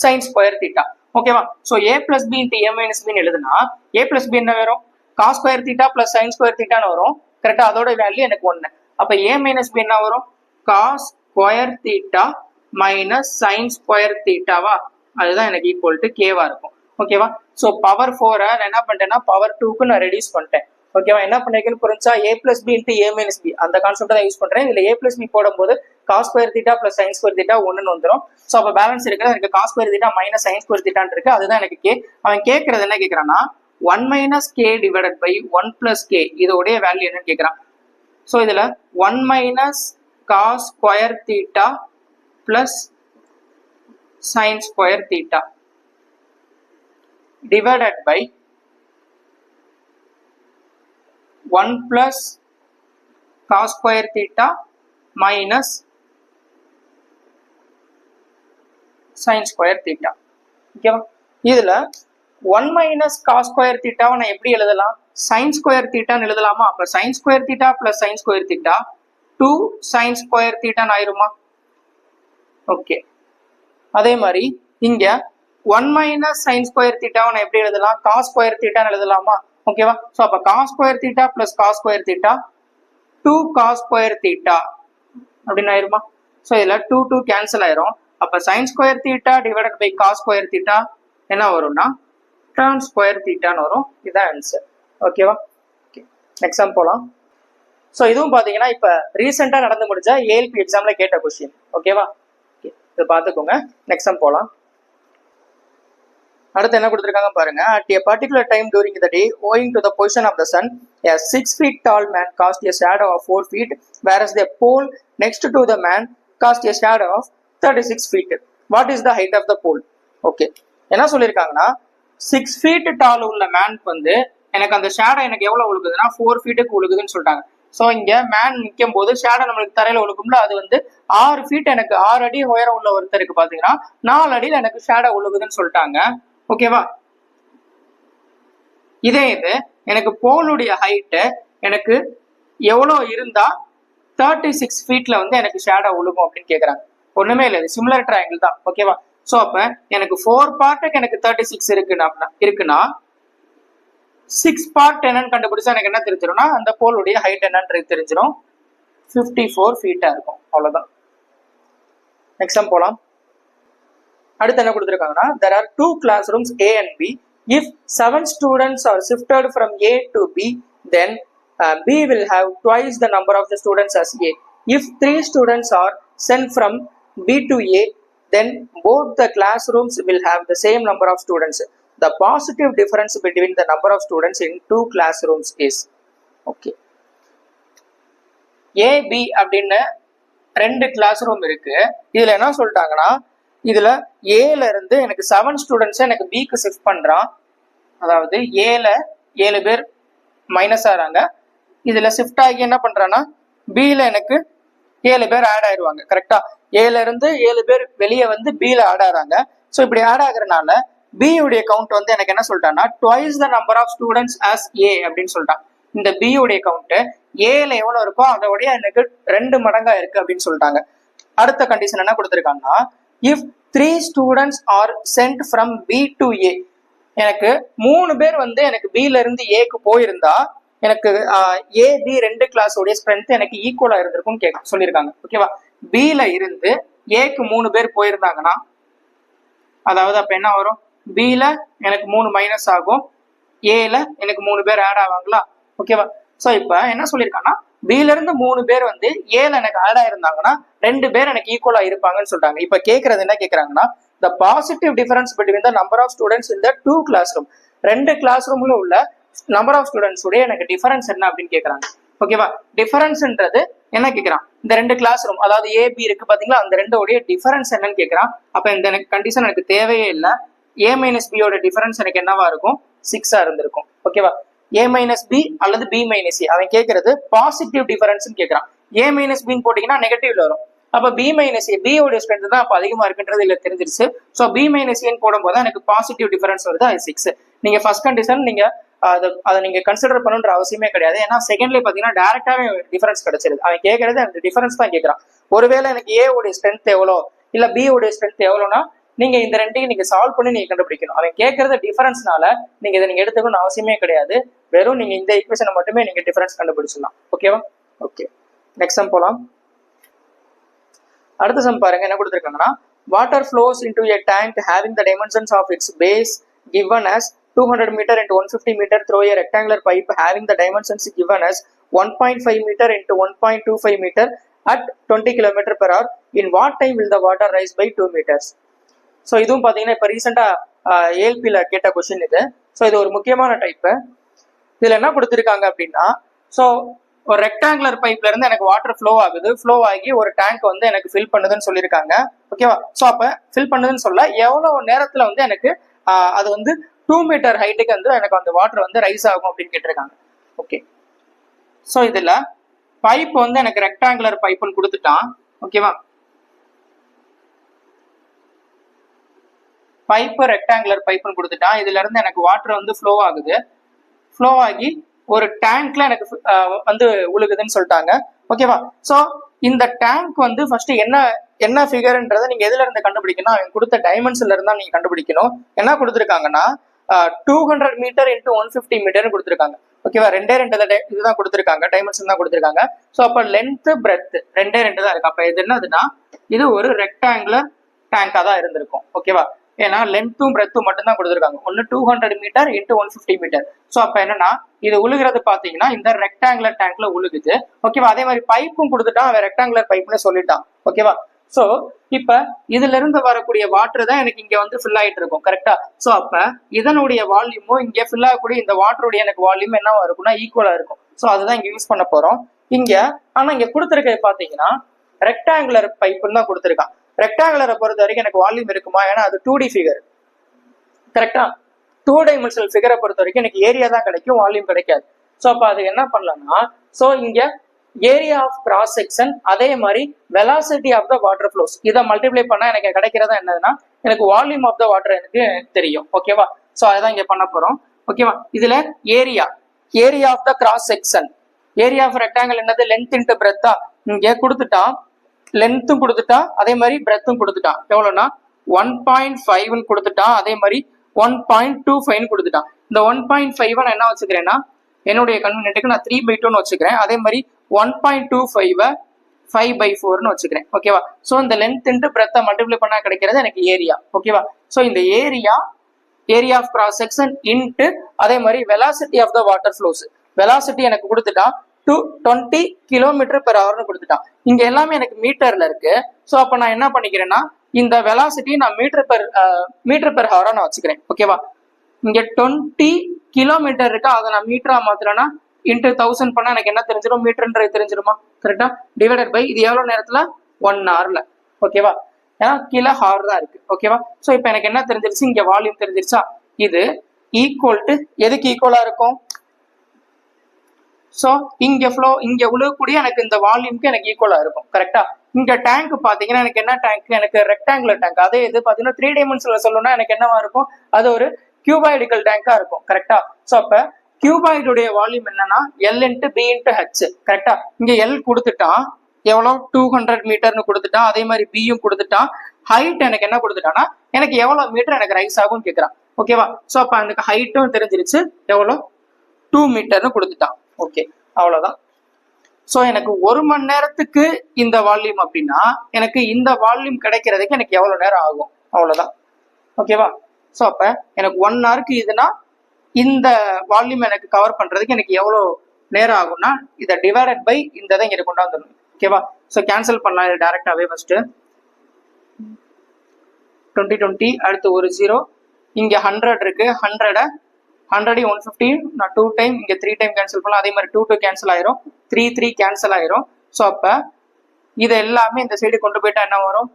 சைன் ஸ்கொயர் தீட்டா. ஓகேவா, so a plus b into a minus b எழுதுனா a பிளஸ் b என்ன வரும், cos square theta plus sine square தீட்டான்னு வரும். கரெக்டா, அதோட வேல்யூ எனக்கு 1. அப்ப a மைனஸ் b என்ன வரும், cos square theta minus sine square தீட்டாவா, அதுதான் எனக்கு ஈக்குவல் டு கேவா இருக்கும். ஓகேவா, சோ பவர் 4 நான் என்ன பண்ணிட்டேன்னா பவர் 2க்கு நான் ரெடியூஸ் பண்ணிட்டேன். ஓகேவா, என்ன பண்ணிருக்கேன்னு புரிஞ்சா, a plus b into a minus b அந்த கான்செப்ட் தான் யூஸ் பண்றேன். இதுல a பிளஸ் b போடும்போது cos square theta plus sine square theta 1ன்னு வந்துடும். சோ அப்ப பேலன்ஸ் இருக்கிறது எனக்கு cos square theta minus sine square தீட்டான்னு இருக்கு, அதுதான் எனக்கு கே. அவன் கேட்கறது என்ன கேட்கறான்னா 1 minus K divided by 1 plus K இதோடைய வேல்யூ என்னன்னு கேட்கறான். சோ இதுல 1 minus cos square theta plus sine square theta divided by 1 plus cos square theta minus sin square theta. ஓகேவா, இதுல 1 minus cos square theta நான் எப்படி எழுதலாம், sin square theta எழுதலாமா. அப்ப sin square theta plus sin square theta 2 sin square theta ஆயிருமா. Okay, அதே மாதிரி இங்க 1 minus sin square theta நான் எப்படி எழுதலாம், cos square theta எழுதலாமா. ஓகேவா, சோ அப்ப cos square theta plus cos square theta 2 cos square theta அப்படின்னு ஆயிருமா. சோ இதுல 2 கேன்சல் ஆயிரும். அப்ப sin square theta divided by cos square theta என்ன வரும்னா tan square theta ன்னு வரும். இதான் ஆன்சர். ஓகேவா, எக்ஸாம் போலாம். சோ இதுவும் பாத்தீங்கன்னா இப்ப ரீசெண்டா நடந்து முடிஞ்ச ஏஎல்பி எக்ஸாம்ல கேட்ட கொஸ்டின். ஓகேவா, இதை பாத்துக்கோங்க. எக்ஸாம் போலாம். அடுத்து என்ன கொடுத்திருக்காங்க பாருங்க, at a particular time during the day owing to the position of the sun a 6 feet tall man cast a shadow of 4 feet whereas the pole next to the man cast a shadow of 36 feet. What is the height of the pole? Okay, என்ன சொல்லியிருக்காங்கன்னா 6 feet tall உள்ள மேனுக்கு வந்து எனக்கு அந்த shadow எனக்கு எவ்வளவு உழுகுதுன்னா 4 feetக்கு உழுகுதுன்னு சொல்லிட்டாங்க. So இங்க மேன் நிற்கும் போது ஷேடோ நம்மளுக்கு தரையில உழுகும்ல, அது வந்து 6 feet எனக்கு 6 அடி உயரம் உள்ள ஒருத்தருக்கு பாத்தீங்கன்னா 4 அடியில எனக்கு ஷேடோ உழுகுதுன்னு சொல்லிட்டாங்க. ஓகேவா, இதே இது எனக்கு போலுடைய ஹைட்டு எனக்கு எவ்வளோ இருந்தா 36 ஃபீட்ல வந்து எனக்கு ஷேடோ விழுகும் அப்படின்னு கேட்குறாங்க. ஒண்ணுமே இல்லை, சிமிலர் ட்ரையாங்கிள் தான். ஓகேவா? ஸோ அப்ப எனக்கு 4 பார்ட்டுக்கு எனக்கு 36 இருக்குன்னா 6 பார்ட் என்னன்னு கண்டுபிடிச்சா எனக்கு என்ன தெரிஞ்சிடும்னா அந்த போலுடைய ஹைட் என்னன்றது தெரிஞ்சிடும். 54 ஃபீட்டா இருக்கும். அவ்வளவுதான். நெக்ஸ்ட் போலாம். அடுத்து என்ன கொடுத்துருக்காங்கன்னா, there are 2 classrooms A and B. If 7 students are shifted from A to B, then B will have twice the number of the students as A. If 3 students are sent from B to A, then both the classrooms will have the same number of students. The positive difference between the number of students in 2 classrooms is. Okay. A, B அப்படின்னு 2 class room இருக்கு. இதுல என்ன சொல்லிட்டாங்கன்னா, இதுல ஏல இருந்து எனக்கு 7 students எனக்கு பிக்கு ஷிஃப்ட் பண்றான். அதாவது ஏல 7 பேர் மைனஸ் ஆறாங்க. இதுல ஷிஃப்ட் ஆகி என்ன பண்றான்னா பில எனக்கு 7 பேர் ஆட் ஆயிடுவாங்க. கரெக்டா? ஏல இருந்து 7 பேர் வெளியே வந்து பில ஆட் ஆகிறாங்க. ஸோ இப்படி ஆட் ஆகுறதுனால பி உடைய கவுண்ட் வந்து எனக்கு என்ன சொல்லிட்டான்னா twice the number of students as A அப்படின்னு சொல்லிட்டான். இந்த பி உடைய கவுண்ட் ஏல எவ்வளவு இருக்கோ அதோடைய எனக்கு 2 மடங்கா இருக்கு அப்படின்னு சொல்லிட்டாங்க. அடுத்த கண்டிஷன் என்ன கொடுத்துருக்காங்கன்னா, if 3 students are sent from B to A, எனக்கு 3 பேர் வந்து எனக்கு பில இருந்து ஏக்கு போயிருந்தா எனக்கு ஏ பி 2 கிளாஸ் உடைய ஸ்ட்ரென்த் எனக்கு ஈக்குவலா இருந்திருக்கும் சொல்லியிருக்காங்க. ஓகேவா? பில இருந்து ஏக்கு 3 பேர் போயிருந்தாங்கன்னா, அதாவது அப்ப என்ன வரும், பில எனக்கு 3 மைனஸ் ஆகும், ஏல எனக்கு 3 பேர் ஆட் ஆவாங்களா? ஓகேவா? ஸோ இப்போ என்ன சொல்லியிருக்காங்கன்னா, பில இருந்து 3 பேர் வந்து ஏல எனக்கு ஆட் ஆயிருந்தாங்கன்னா 2 பேர் எனக்கு ஈக்குவலா இருப்பாங்கன்னு சொல்றாங்க. இப்ப கேட்கறது என்ன கேட்கறாங்கன்னா, the positive difference between the number of students in the 2 class room. 2 class ரூம்ல உள்ள நம்பர் ஆஃப் ஸ்டூடெண்ட்ஸ் உடைய எனக்கு டிஃபரன்ஸ் என்ன அப்படின்னு கேட்கறாங்க. ஓகேவா? டிஃபரன்ஸ்ன்றது என்ன கேட்கறான், இந்த 2 கிளாஸ் ரூம் அதாவது ஏ பி இருக்கு பாத்தீங்களா, அந்த 2 உடைய டிஃபரன்ஸ் என்னன்னு கேட்கறான். அப்ப இந்த கண்டிஷன் எனக்கு தேவையே இல்லை. ஏ மைனஸ் பியோட டிஃபரன்ஸ் எனக்கு என்னவா இருக்கும், 6ஆ இருந்திருக்கும். ஓகேவா? ஏ மைனஸ் பி அல்லது பி மைனஸ் ஏ. அவன் கேட்கறது பாசிட்டிவ் டிஃபரன்ஸ் கேட்கறான். ஏ மைனஸ் பின்னு போட்டீங்கன்னா நெகட்டிவ்ல வரும். அப்ப பி மைனஸ் ஏ, பியோட ஸ்ட்ரென்த் தான் அப்ப அதிகமா இருக்குன்றது இல்ல தெரிஞ்சிருச்சு. ஸோ பி மைனஸ் ஏன்னு போடும்போது எனக்கு பாசிட்டிவ் டிஃபரன்ஸ் வருது, அது 6. நீங்க ஃபர்ஸ்ட் கண்டிஷன் நீங்க அதை நீங்க கன்சிடர் பண்ணுன்ற அவசியமே கிடையாது. ஏன்னா செகண்ட்ல பாத்தீங்கன்னா டேரக்டாவே டிஃபரன்ஸ் கிடைச்சிருது. அவன் கேட்கறது அந்த டிஃபரன்ஸ் தான் கேட்கறான். ஒருவேளை எனக்கு ஏ உடைய ஸ்ட்ரென்த் எவ்வளோ இல்ல பி உடைய ஸ்ட்ரென்த் எவ்வளோனா நீங்க இந்த 2ஐயும் நீங்க சால்வ் பண்ணி நீங்க கண்டுபிடிக்கணும். அவன் கேட்கறது டிஃபரன்ஸ்னால நீங்க இதை நீங்க எடுத்துக்கணும்னு அவசியமே கிடையாது. வெறும் நீங்க இந்த ஈக்குவேஷனை மட்டுமே நீங்க டிஃபரன்ஸ் கண்டுபிடிச்சிடலாம். ஓகேவா? ஓகே, நெக்ஸ்ட் சம் போலாம். அடுத்த சம் பாருங்க என்ன கொடுத்துருக்காங்கன்னா, water flows into a tank having the dimensions of its base given as 200 meter into 150 meter through a rectangular pipe having the dimensions given as 1.5 meter into 1.25 meter at 20 km per hour. In what time will the water rise by 2 meters? So இதுவும் பார்த்தீங்கன்னா இப்போ ரீசெண்டாக ஏஎல்பியில் கேட்ட question இது. So இது ஒரு முக்கியமான type. இதில் என்ன கொடுத்துருக்காங்க அப்படின்னா, ஸோ ஒரு ரெக்டாங்குலர் பைப்ல இருந்து எனக்கு வாட்டர் ஃப்ளோ ஆகுது, ஃப்ளோ ஆகி ஒரு டேங்க் வந்து எனக்கு ஃபில் பண்ணுதுன்னு சொல்லியிருக்காங்க. ஓகேவா? ஸோ அப்போ ஃபில் பண்ணுதுன்னு சொல்ல எவ்வளோ நேரத்தில் வந்து எனக்கு அது வந்து 2 மீட்டர் ஹைட்டுக்கு வந்து எனக்கு அந்த வாட்டர் வந்து ரைஸ் ஆகும் அப்படின்னு கேட்டிருக்காங்க. ஓகே, ஸோ இதில் பைப் வந்து எனக்கு ரெக்டாங்குலர் பைப்புன்னு கொடுத்துட்டான். ஓகேவா? பைப்பு ரெக்டாங்குலர் பைப்புன்னு கொடுத்துட்டான். இதுல இருந்து எனக்கு வாட்டர் வந்து ஃப்ளோ ஆகுது, ஃப்ளோ ஆகி ஒரு டேங்க்ல எனக்கு வந்து உழுகுதுன்னு சொல்லிட்டாங்க. ஓகேவா? ஸோ இந்த டேங்க் வந்து ஃபர்ஸ்ட் என்ன ஃபிகர்ன்றதை நீங்க எதுல இருந்து கண்டுபிடிக்கணும், அவங்க கொடுத்த டைமென்ஷன்ல இருந்தா நீங்க கண்டுபிடிக்கணும். என்ன கொடுத்துருக்காங்கன்னா 200 மீட்டர் இன்டூ 150 மீட்டர்னு கொடுத்துருக்காங்க. ஓகேவா? 2 இதுதான் கொடுத்துருக்காங்க, டைமென்ஷன் தான் கொடுத்துருக்காங்க. ஸோ அப்ப லென்த் பிரெத் 2 தான் இருக்கு. அப்ப இது என்னதுன்னா இது ஒரு ரெக்டாங்குலர் டேங்கா தான் இருந்திருக்கும். ஓகேவா? ஏன்னா லென்த்தும் பிரெத்தும் மட்டும் தான் கொடுத்துருக்காங்க. ஒன்னு 200 மீட்டர் இன்டூ 150 மீட்டர். ஸோ அப்ப என்னன்னா இது உழுகிறது பாத்தீங்கன்னா இந்த ரெக்டாங்குலர் டேங்க்ல உழுகுது. ஓகேவா? அதே மாதிரி பைப்பும் கொடுத்துட்டான், அவன் ரெக்டாங்குலர் பைப்னு சொல்லிட்டான். ஓகேவா? ஸோ இப்ப இதுல இருந்து வரக்கூடிய வாட்டர் தான் எனக்கு இங்க வந்து ஃபில் ஆயிட்டு இருக்கும். கரெக்டா? ஸோ அப்ப இதனுடைய வால்யூமும் இங்க ஃபில் ஆகக்கூடிய இந்த வாட்டருடைய எனக்கு வால்யூம் என்னவா இருக்கும்னா ஈக்குவலா இருக்கும். ஸோ அதுதான் இங்க யூஸ் பண்ண போறோம் இங்க. ஆனா இங்க கொடுத்துருக்க பாத்தீங்கன்னா ரெக்டாங்குலர் பைப்புன்னு தான் கொடுத்துருக்கான். ரெக்டாங்குலரை பொறுத்த வரைக்கும் எனக்கு வால்யூம் இருக்குமா, ஏன்னா அது 2D ஃபிகர். கரெக்டா? 2 டைமென்ஷனல் ஃபிகரை பொறுத்த வரைக்கும் எனக்கு ஏரியா தான் கிடைக்கும், வால்யூம் கிடைக்காது. ஸோ அப்போ அது என்ன பண்ணலாம்னா, ஸோ இங்க ஏரியா ஆஃப் கிராஸ் செக்ஷன் அதே மாதிரி velocity of the water flows இதை மல்டிப்ளை பண்ணா எனக்கு கிடைக்கிறதா என்னதுன்னா எனக்கு வால்யூம் ஆஃப் த வாட்டர் எனக்கு தெரியும். ஓகேவா? ஸோ அதுதான் இங்க பண்ண போறோம். ஓகேவா. இதுல area of the cross section, area of rectangle என்னது லென்த் இன்டு பிரெத்தா, இங்க கொடுத்துட்டான் லென்த்தும் கொடுத்துட்டான் அதே மாதிரி பிரெத்தும் கொடுத்துட்டான். எவ்வளவுனா 1.5 கொடுத்துட்டான், அதே மாதிரி 1.25 கொடுத்துட்டான். இந்த 1.5 நான் என்ன வச்சுக்கிறேன்னா என்னுடைய கன்வீனியன்ட்டுக்கு நான் 3/2 வச்சுக்கிறேன். அதே மாதிரி 1.25 5/4 வச்சுக்கிறேன். ஓகேவா. சோ இந்த லென்த் இன்டு பிரெத்தை மல்டிப்ளை பண்ணா கிடைக்கிறது எனக்கு ஏரியா. ஓகேவா. சோ இந்த area of cross section into அதே மாதிரி velocity of the water flows, velocity எனக்கு கொடுத்துட்டான் 20 km/h கொடுத்துட்டான். இங்க எல்லாமே எனக்கு மீட்டர்ல இருக்கு. சோ அப்ப நான் என்ன பண்ணிக்கிறேன்னா இந்த வெலாசிட்டி நான் மீட்டர் பெர் ஹவரா நான் வச்சுக்கிறேன். ஓகேவா. இங்க 20 கிலோமீட்டர் இருக்கா, அதை நான் மீட்டரா மாத்துறேன்னா இன்ட்டு 1000 பண்ணா எனக்கு என்ன தெரிஞ்சிடும், மீட்டர்ன்றது தெரிஞ்சிருமா கரெக்டா. டிவைடட் பை இது எவ்வளவு நேரத்துல 1 hourல. ஓகேவா. ஏன்னா கிலோ ஹவர் தான் இருக்கு. ஓகேவா. சோ இப்போ எனக்கு என்ன தெரிஞ்சிருச்சு, இங்க வால்யூம் தெரிஞ்சிருச்சா. இது ஈக்குவல் டு எதுக்கு ஈக்குவலா இருக்கும், சோ இங்க உழுகக்கூடிய எனக்கு இந்த வால்யூம்க்கு எனக்கு ஈக்குவலா இருக்கும். கரெக்டா. இங்க டேங்க் பாத்தீங்கன்னா எனக்கு என்ன டேங்க், எனக்கு ரெக்டாங்குலர் டேங்க். அதே இது பாத்தீங்கன்னா 3 dimensionல சொல்லணும்னா எனக்கு என்னவா இருக்கும், அது ஒரு கியூபாய்டிக்கல் டேங்கா இருக்கும். கரெக்டா. சோ அப்ப கியூபாய்டுடைய வால்யூம் என்னன்னா L into B into H. கரெக்டா. இங்க L கொடுத்துட்டான் எவ்வளவு 200 மீட்டர்னு கொடுத்துட்டான், அதே மாதிரி பியும் கொடுத்துட்டான். ஹைட் எனக்கு என்ன கொடுத்துட்டான்னா எனக்கு எவ்வளவு மீட்டர் எனக்கு ரைஸ் ஆகும் கேட்கறான். ஓகேவா. சோ அப்ப எனக்கு ஹைட்டும் தெரிஞ்சிருச்சு, எவ்வளவு 2 மீட்டர்னு கொடுத்துட்டான். ஓகே அவ்வளவுதான். சோ எனக்கு 1 மணி நேரத்துக்கு இந்த வால்யூம் அப்படின்னா எனக்கு இந்த வால்யூம் கிடைக்கிறதுக்கு எனக்கு எவ்வளவு நேரம் ஆகும், அவ்வளவுதான். ஓகேவா. சோ அப்ப எனக்கு 1 ஹவருக்கு இதுனா இந்த வால்யூம் எனக்கு கவர் பண்றதுக்கு எனக்கு எவ்வளவு நேரம் ஆகும்னா இதை டிவைடட் பை இந்த தான் இங்க கொண்டாந்துடணும். ஓகேவா. சோ கேன்சல் பண்ணலாம் இது டைரக்டாவே. ஃபர்ஸ்ட் 20 அடுத்து ஒரு 0, இங்க 100 இருக்கு, 100 150 நான் 2 டைம் இங்க 3 டைம் கேன்சல் பண்ணலாம். அதே மாதிரி 2 கேன்சல் ஆயிரும், 3 கேன்சல் ஆயிரும். ஸோ அப்ப இது எல்லாமே இந்த சைடு கொண்டு போயிட்டா என்ன வரும்,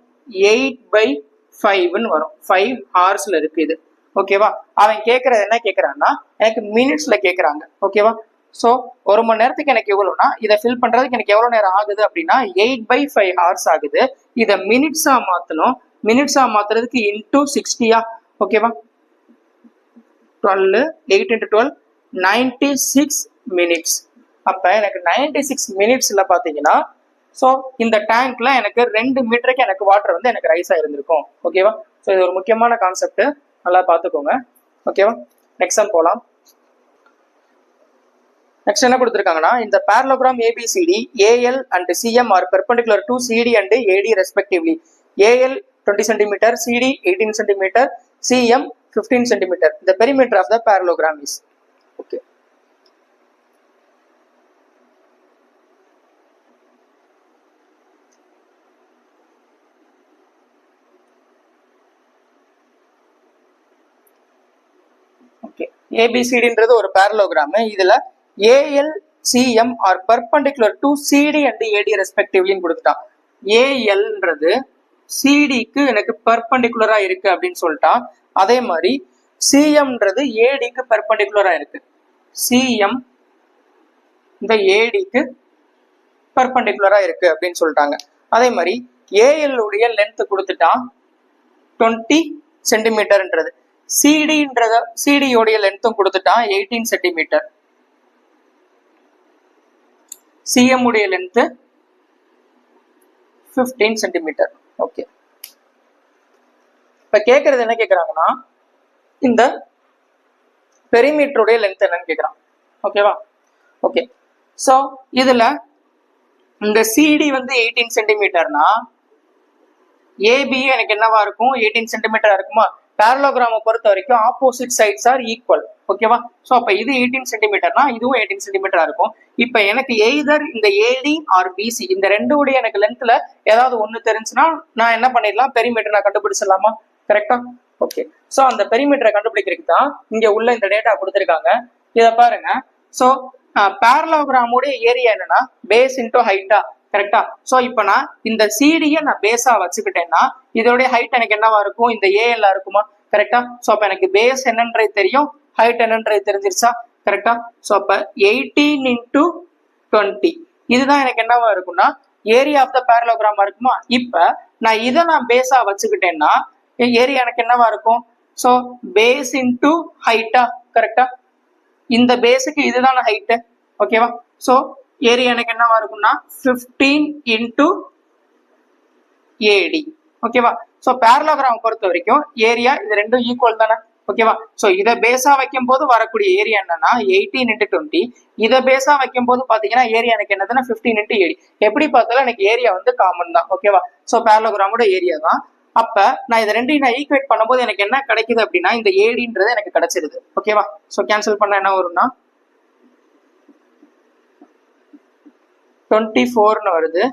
8/5 வரும். 5 hours இருக்கு இது. ஓகேவா. அவன் கேட்கறது என்ன கேட்கறான்னா எனக்கு மினிட்ஸ்ல கேட்கறாங்க. ஓகேவா. ஸோ 1 மணி நேரத்துக்கு எனக்கு எவ்வளவுனா இதை ஃபில் பண்றதுக்கு எனக்கு எவ்வளவு நேரம் ஆகுது அப்படின்னா 8/5 hours ஆகுது. இதை மினிட்ஸா மாத்தணும். மினிட்ஸா மாத்துறதுக்கு இன்டூ 60. ஓகேவா. 12 8 into 12 96 minutes. அப்ப எனக்கு 96 minutesல பாத்தீங்கன்னா ஸோ இந்த டேங்க்ல எனக்கு 2 மீட்டருக்கு எனக்கு வாட்டர் வந்து எனக்கு ரைஸ் ஆயிருந்திருக்கும். ஓகேவா. ஸோ இது ஒரு முக்கியமான கான்செப்ட், நல்லா பார்த்துக்கோங்க. ஓகேவா. நெக்ஸ்ட் சம் போலாம். நெக்ஸ்ட் என்ன கொடுத்துருக்காங்கன்னா இந்த parallelogram ABCD AL and CM are perpendicular to CD and AD respectively. AL 20 cm, CD 18 cm, CM 15 cm. The perimeter of the parallelogram is. Okay. Okay. ABCD ஒரு parallelogram. இதுல AL CM are perpendicular to CD and AD respectively கொடுத்துட்டான். AL CDக்கு எனக்கு பெர்பெண்டிகுலரா இருக்கு அப்படின்னு சொல்லிட்டான். அதே மாதிரி சிஎம்ன்றது ஏடிக்கு பெர்பெண்டிகுலரா இருக்கு. சிஎம் இந்த ஏடிக்கு பெர்பெண்டிகுலரா இருக்கு அப்படின்னு சொல்லிட்டாங்க. அதே மாதிரி ஏஎல் உடைய லென்த் கொடுத்துட்டான் 20 சென்டிமீட்டர்ன்றது. சிடியோடைய லென்த்தும் கொடுத்துட்டான் 18 சென்டிமீட்டர். சிஎம் உடைய லென்த் 15 சென்டிமீட்டர். ஓகே. இப்ப கேக்குறது என்ன கேக்குறாங்கன்னா இந்த பெரிமீட்டருடைய லென்த் என்னன்னு கேக்குறான். ஓகேவா. ஓகே. சோ இதுல இந்த சிடி வந்து 18 சென்டிமீட்டர்னா ஏபி எனக்கு என்னவா இருக்கும் 18 சென்டிமீட்டரா இருக்குமா. parallelogram பொறுத்த வரைக்கும் ஆப்போசிட் சைட்ஸ் ஆர் ஈக்குவல். ஓகேவா. சோ அப்ப இது 18 சென்டிமீட்டர்னா இதுவும் 18 சென்டிமீட்டரா இருக்கும். இப்ப எனக்கு எய்தர் இந்த ஏடி ஆர் பிசி இந்த ரெண்டுடைய எனக்கு லென்த்ல ஏதாவது ஒண்ணு தெரிஞ்சுன்னா நான் என்ன பண்ணிடலாம், பெரிமீட்டர் நான் கண்டுபிடிச்சிடலாமா. கரெக்டா. ஓகே. சோ அந்த பெரிமீட்டரை கண்டுபிடிக்கிறதுக்கு தான் இங்க உள்ள இந்த டேட்டா கொடுத்துருக்காங்க. இதை பாருங்க. சோ parallelogram உடைய ஏரியா என்னன்னா பேஸ் இன்டூ ஹைட்டா. கரெக்டா. சோ இப்ப நான் இந்த சிடியை நான் பேஸா வச்சுக்கிட்டேன்னா இதோடைய ஹைட் எனக்கு என்னவா இருக்கும், இந்த ஏஎல் இருக்குமா. கரெக்டா. சோ அப்ப எனக்கு பேஸ் என்னன்றது தெரியும், ஹைட் என்னன்றது தெரிஞ்சிருச்சா. கரெக்டா. சோ அப்ப 18 into 20 இதுதான் எனக்கு என்னவா இருக்கும்னா ஏரியா ஆஃப் த parallelogram இருக்குமா. இப்ப நான் இதை நான் பேஸா வச்சுக்கிட்டேன்னா ஏரியா எனக்கு என்னவா இருக்கும், சோ பேஸ் இன்டூ ஹைட்டா. கரெக்டா. இந்த பேஸுக்கு இதுதான ஹைட்டு, ஓகேவா? ஸோ ஏரியா எனக்கு என்னவா இருக்கும்னா 15 இன்டூ ஏடி, ஓகேவா? ஸோ பேரலோகிராம் பொறுத்த வரைக்கும் ஏரியா இது ரெண்டும் ஈக்குவல் தானே, ஓகேவா? ஸோ இதை பேஸா வைக்கும் போது வரக்கூடிய ஏரியா என்னன்னா 18 இன்ட்டு 20. இதை பேஸா வைக்கும் போது பாத்தீங்கன்னா ஏரியா எனக்கு என்னதுன்னா 15 இன்ட்டு ஏடி. எப்படி பார்த்தாலும் எனக்கு ஏரியா வந்து காமன் தான், ஓகேவா? ஸோ பேரலோகிராமோட ஏரியா தான். அப்ப நான் இதை ரெண்டையும் நான் ஈக்குவேட் பண்ணும்போது எனக்கு என்ன கிடைக்குது அப்படின்னா இந்த ஏடின்றது எனக்கு கிடைச்சிருது, ஓகேவா? ஸோ கேன்சல் பண்ண என்ன வரும்னா 24ன்னு வருது.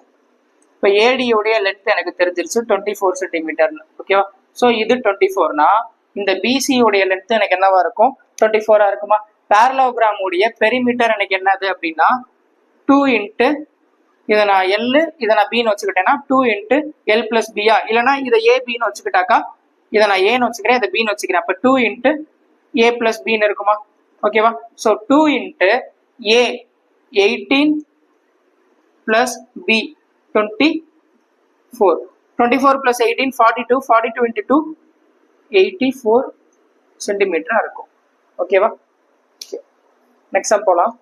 இப்போ ஏடியோடைய லென்த் எனக்கு தெரிஞ்சிருச்சு 24 சென்டிமீட்டர்னு, ஓகேவா? ஸோ இது 24னா இந்த பிசியோடைய லென்த் எனக்கு என்னவா இருக்கும் 24ஆ இருக்குமா? பேரலோகிராம் உடைய பெரிமீட்டர் எனக்கு என்னது அப்படின்னா 2 இன்ட்டு இதை நான் எல் இதை நான் பின்னு வச்சுக்கிட்டேன்னா 2 இன்ட்டு எல் பிளஸ் பியா, இல்லைன்னா இதை ஏ பின்னு வச்சுக்கிட்டாக்கா இதை நான் ஏன்னு வச்சுக்கிறேன், இதை பின்னு வச்சுக்கிறேன். அப்போ 2 இன்ட்டு ஏ பிளஸ் பின்னு இருக்குமா, ஓகேவா? ஸோ 2 இன்ட்டு ஏ 18 plus B 24. 24 plus 18 42. 42 into 2 84 சென்டிமீட்டரா இருக்கும், ஓகேவா? நெக்ஸ்ட் சம் போலாம்.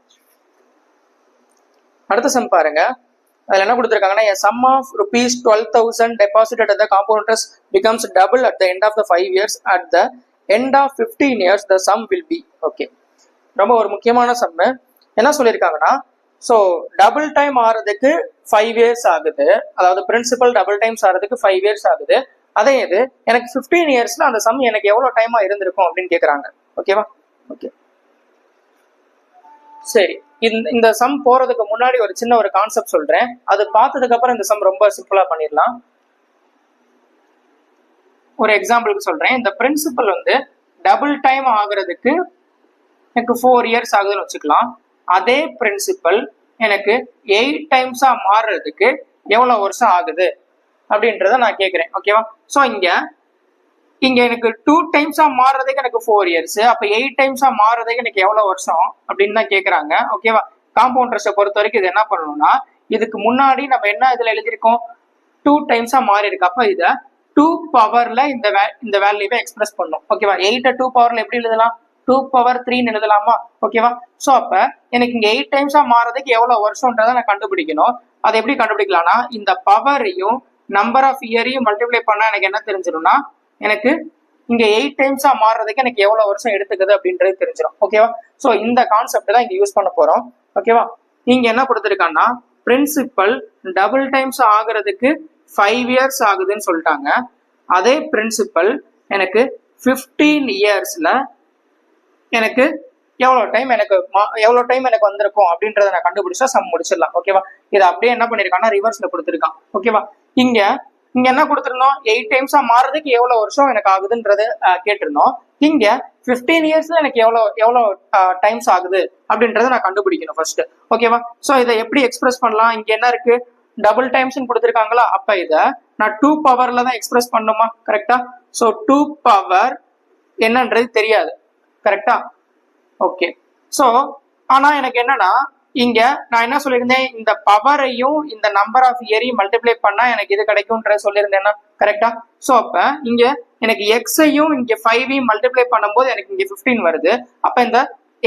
அடுத்த சம் பாருங்க. அதுல என்ன கொடுத்திருக்காங்கன்னா a sum of rupees 12,000 deposited at the compound interest becomes double at the end of the 5 years. At the end of 15 years the sum will be. Okay, ரொம்ப ஒரு முக்கியமான சம். என்ன சொல்லியிருக்காங்கன்னா ஸோ டபுள் டைம் ஆறதுக்கு 5 இயர்ஸ் ஆகுது, அதாவது principal double times ஆறதுக்கு 5 years ஆகுது. அதே இது எனக்கு 15 இயர்ஸ்ல அந்த சம் எனக்கு எவ்வளவு டைமா இருந்திருக்கும் அப்படின்னு கேக்குறாங்க, ஓகேவா? ஓகே, சரி. இந்த சம் போறதுக்கு முன்னாடி ஒரு சின்ன ஒரு கான்செப்ட் சொல்றேன், அது பார்த்ததுக்கு அப்புறம் இந்த சம் ரொம்ப சிம்பிளா பண்ணிடலாம். ஒரு எக்ஸாம்பிளுக்கு சொல்றேன். இந்த பிரின்சிபல் வந்து டபுள் டைம் ஆகுறதுக்கு எனக்கு 4 இயர்ஸ் ஆகுதுன்னு வச்சுக்கலாம். அதே பிரின்சிபல் எனக்கு 8 டைம்ஸா மாறுறதுக்கு எவ்வளவு வருஷம் ஆகுது அப்படின்றத நான் கேட்கிறேன், ஓகேவா? ஸோ இங்க எனக்கு 2 டைம்ஸா மாறுறதுக்கு எனக்கு 4 இயர்ஸ், அப்ப 8 டைம்ஸா மாறுறதுக்கு எனக்கு எவ்வளவு வருஷம் அப்படின்னு தான் கேட்கறாங்க, ஓகேவா? காம்பவுண்ட் இன்ட்ரெஸ்ட்டை பொறுத்த வரைக்கும் இது என்ன பண்ணணும்னா இதுக்கு முன்னாடி நம்ம என்ன இதுல எழுதியிருக்கோம் 2 டைம்ஸா மாறி இருக்கு. அப்ப இதை 2 பவர்ல இந்த வேல்யூவை எக்ஸ்பிரஸ் பண்ணும், ஓகேவா? 8 2 பவர்ல எப்படி எழுதலாம் 2 பவர் 3 எழுதலாமா, ஓகேவா? ஸோ அப்ப எனக்கு இங்க 8 டைம்ஸா மாறதுக்கு எவ்வளவு வருஷம்ன்றதை நான் கண்டுபிடிக்கணும். அதை எப்படி கண்டுபிடிக்கலாம்னா இந்த பவரையும் நம்பர் ஆஃப் இயரையும் மல்டிப்ளை பண்ணா எனக்கு என்ன தெரிஞ்சிடும்னா எனக்கு இங்க 8 டைம்ஸா மாறுறதுக்கு எனக்கு எவ்வளவு வருஷம் எடுத்துக்குது அப்படின்றது தெரிஞ்சிடும், ஓகேவா? ஸோ இந்த கான்செப்ட் தான் இங்க யூஸ் பண்ண போறோம், ஓகேவா? இங்க என்ன கொடுத்துருக்காங்கன்னா பிரின்சிபல் டபுள் டைம்ஸ் ஆகுறதுக்கு 5 இயர்ஸ் ஆகுதுன்னு சொல்லிட்டாங்க. அதே பிரின்சிபல் எனக்கு 15 இயர்ஸ்ல எனக்கு எவ்வளவு டைம் எனக்கு வந்திருக்கும் அப்படின்றத நான் கண்டுபிடிச்சா சம் முடிச்சிடலாம், ஓகேவா? இதை அப்படியே என்ன பண்ணிருக்காங்கன்னா ரிவர்ஸ்ல கொடுத்துருக்கான், ஓகேவா? இங்க என்ன கொடுத்துருந்தோம் 8 டைம்ஸா மாறதுக்கு எவ்வளவு வருஷம் எனக்கு ஆகுதுன்றது கேட்டிருந்தோம். இங்க 15 இயர்ஸ்ல எனக்கு எவ்வளவு டைம்ஸ் ஆகுது அப்படின்றத நான் கண்டுபிடிக்கணும் ஃபர்ஸ்ட், ஓகேவா? ஸோ இதை எப்படி எக்ஸ்பிரஸ் பண்ணலாம்? இங்க என்ன இருக்கு டபுள் டைம்ஸ் கொடுத்துருக்காங்களா, அப்ப இதை நான் 2 பவர்ல தான் எக்ஸ்பிரஸ் பண்ணுமா, கரெக்டா? ஸோ 2 பவர் என்னன்றது தெரியாது, கரெக்டா? ஓகே, ஸோ ஆனா எனக்கு என்னன்னா இங்க நான் என்ன சொல்லியிருந்தேன் இந்த பவரையும் இந்த நம்பர் ஆஃப் இயரையும் மல்டிப்ளை பண்ணா எனக்கு இது கிடைக்கும்ன்ற சொல்லியிருந்தேன்னா, கரெக்டா? ஸோ அப்ப இங்க எனக்கு எக்ஸையும் இங்க 5ஐயும் மல்டிப்ளை பண்ணும்போது எனக்கு இங்க 15 வருது. அப்ப இந்த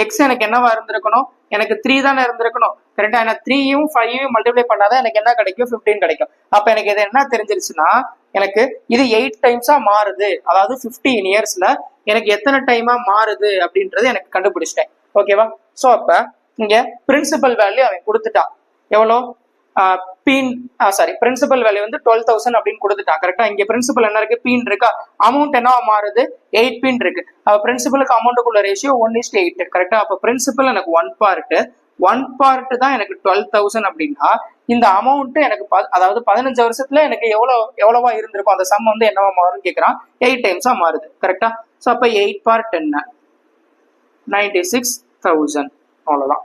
எக்ஸ் எனக்கு என்னவா இருந்திருக்கணும் எனக்கு 3 தானே இருந்திருக்கணும், கரெக்டா? ஏன்னா 3யும் 5ஐயும் மல்டிப்ளை பண்ணாதான் எனக்கு என்ன கிடைக்கும் 15 கிடைக்கும். அப்ப எனக்கு இது என்ன தெரிஞ்சிருச்சுன்னா எனக்கு இது 8 டைம்ஸா மாறுது, அதாவது 15 இயர்ஸ்ல எனக்கு எத்தனை டைமா மாறுது அப்படின்றது எனக்கு கண்டுபிடிச்சிட்டேன், ஓகேவா? ஸோ அப்ப இங்க பிரின்சிபல் வேல்யூ அவன் கொடுத்துட்டான், எவ்வளோ பிரின்சிபல் வேல்யூ வந்து 12,000 அப்படின்னு கொடுத்துட்டான், கரெக்டா? இங்க பிரின்சிபல் என்ன இருக்கு பீன் இருக்கா, அமௌண்ட் என்னவா மாறுது 8 பீன் இருக்கு. அப்ப பிரின்சிபலுக்கு அமௌண்ட்டுக்குள்ள ரேஷியோ 1:8, கரெக்டா? அப்ப பிரின்சிபல் எனக்கு 1 பார்ட் தான் எனக்கு 12,000 அப்படின்னா இந்த அமௌண்ட் எனக்கு அதாவது 15 வருஷத்துல எனக்கு எவ்வளவா இருந்திருக்கும் அந்த சம் வந்து என்னவா மாறும்னு கேட்கறான். 8 டைம்ஸா மாறுது, கரெக்டா? ஸோ அப்ப 8 பார்ட் என்ன 96,000, அவ்வளவுதான்.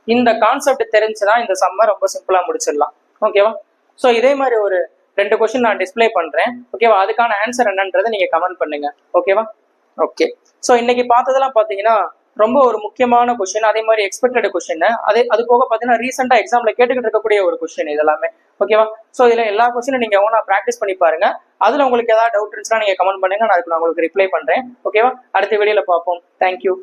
இந்த கான்செப்ட் தெரிஞ்சுதான் இந்த சம்ம ரொம்ப சிம்பிளா முடிச்சிடலாம், ஓகேவா? ஸோ இதே மாதிரி ஒரு 2 கொஸ்டின் நான் டிஸ்பிளே பண்றேன், ஓகேவா? அதுக்கான ஆன்சர் என்னன்றதை நீங்க கமெண்ட் பண்ணுங்க, ஓகேவா? ஓகே, ஸோ இன்னைக்கு பார்த்ததெல்லாம் பாத்தீங்கன்னா ரொம்ப ஒரு முக்கியமான கொஸ்டின், அதே மாதிரி எக்ஸ்பெக்டட் கொஸ்டின், அது போக பாத்தீங்கன்னா ரீசெண்டா எக்ஸாம்ல கேட்டுக்கிட்டு இருக்கக்கூடிய ஒரு கொஸ்டின் இதெல்லாமே, ஓகேவா? ஸோ இதுல எல்லா கொஸ்டினும் நீங்க ஒவ்வொன்றா ப்ராக்டிஸ் பண்ணி பாருங்க. அதுல உங்களுக்கு ஏதாவது டவுட் இருந்துச்சுன்னா நீங்க கமெண்ட் பண்ணுங்க, நான் அதுக்கு நான் உங்களுக்கு ரிப்ளை பண்றேன். ஓகேவா? அடுத்த வீடியோல பார்ப்போம். தேங்க்யூ.